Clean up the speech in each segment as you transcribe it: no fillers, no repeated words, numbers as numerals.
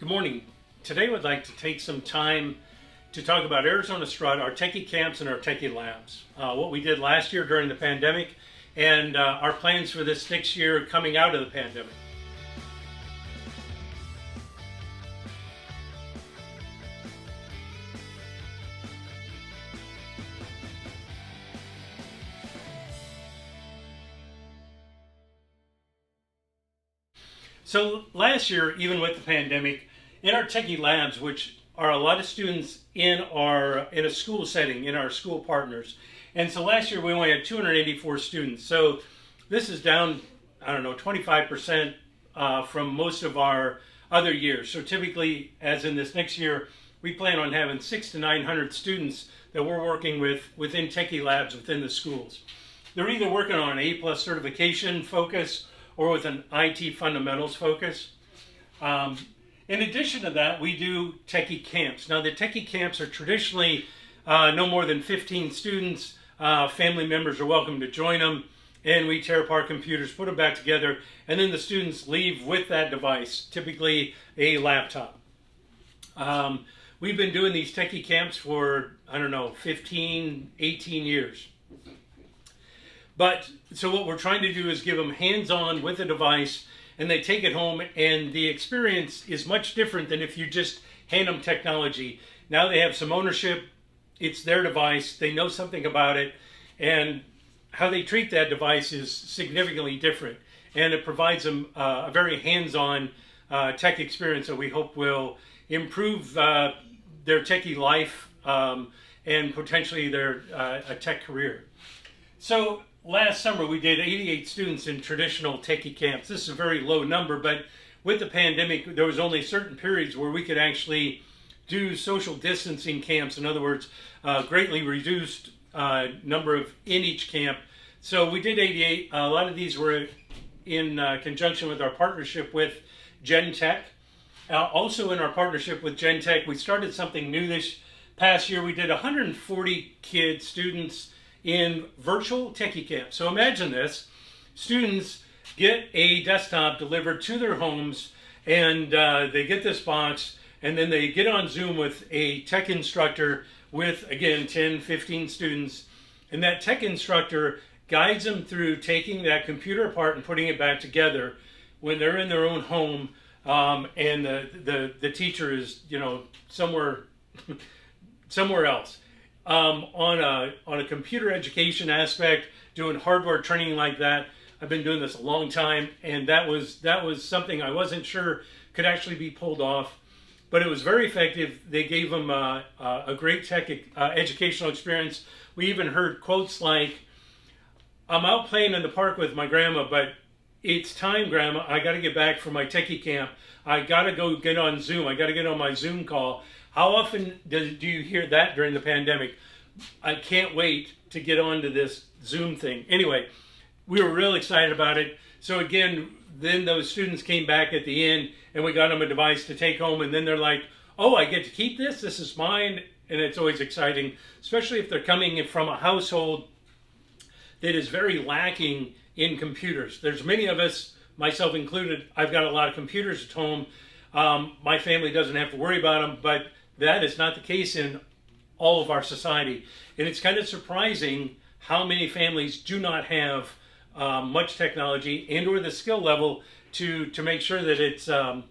Good morning. Today we'd like to take some time to talk about Arizona StRUT, our Techie camps and our Techie labs. What we did last year during the pandemic and our plans for this next year coming out of the pandemic. So last year, even with the pandemic, in our Techie labs, which are a lot of students in a school setting, in our school partners. And so last year we only had 284 students. So this is down, 25% from most of our other years. So typically, as in this next year, we plan on having 600 to 900 students that we're working with within Techie labs within the schools. They're either working on an A+ certification focus or with an IT fundamentals focus. In addition to that, we do Techie camps. Now the Techie camps are traditionally no more than 15 students. Family members are welcome to join them, and we tear apart computers, put them back together, and then the students leave with that device, typically a laptop. We've been doing these Techie camps for, 15, 18 years. But so what we're trying to do is give them hands-on with a device, and they take it home, and the experience is much different than if you just hand them technology. Now they have some ownership. It's their device. They know something about it, and how they treat that device is significantly different. And it provides them a very hands-on tech experience that we hope will improve their techie life and potentially their a tech career. So last summer we did 88 students in traditional Techie camps. This is a very low number, but with the pandemic there was only certain periods where we could actually do social distancing camps. In other words, greatly reduced number in each camp. So we did 88. A lot of these were in conjunction with our partnership with Gen Tech. Also in our partnership with Gen Tech, we started something new this past year. We did 140 students in virtual Techie camp. So imagine this. Students get a desktop delivered to their homes, and they get this box, and then they get on Zoom with a tech instructor with, again, 10, 15 students. And that tech instructor guides them through taking that computer apart and putting it back together when they're in their own home, and the teacher is, somewhere else. On a computer education aspect, doing hardware training like that, I've been doing this a long time, and that was something I wasn't sure could actually be pulled off, but it was very effective. They gave them a great tech educational experience. We even heard quotes like, "I'm out playing in the park with my grandma, but it's time, Grandma. I got to get back for my Techie camp. I got to go get on Zoom. I got to get on my Zoom call." How often do you hear that during the pandemic? I can't wait to get onto this Zoom thing. Anyway, we were real excited about it. So again, then those students came back at the end, and we got them a device to take home, and then they're like, "Oh, I get to keep this? This is mine." And it's always exciting, especially if they're coming from a household that is very lacking in computers. There's many of us, myself included, I've got a lot of computers at home. My family doesn't have to worry about them, but that is not the case in all of our society. And it's kind of surprising how many families do not have much technology and or the skill level to make sure that it's a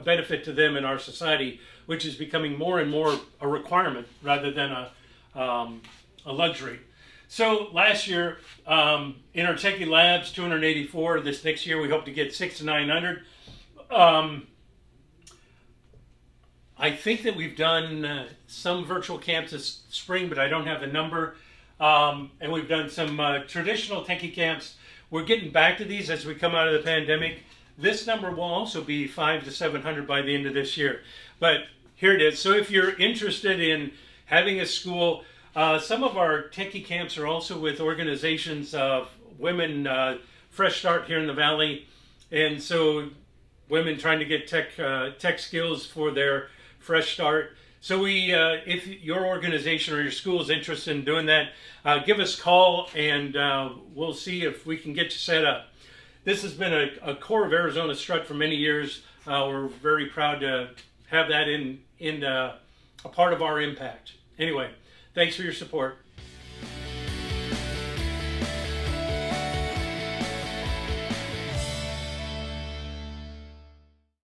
benefit to them in our society, which is becoming more and more a requirement rather than a luxury. So last year, in our Techie labs, 284. This next year we hope to get 600 to 900. I think that we've done some virtual camps this spring, but I don't have the number. And we've done some traditional Techie camps. We're getting back to these as we come out of the pandemic. This number will also be 500 to 700 by the end of this year. But here it is. So if you're interested in having a school, some of our Techie camps are also with organizations of women, Fresh Start here in the Valley. And so women trying to get tech skills for their Fresh Start. So if your organization or your school is interested in doing that, give us a call, and we'll see if we can get you set up. this has been a core of Arizona Strut for many years. We're very proud to have that in a part of our impact. Anyway, thanks for your support.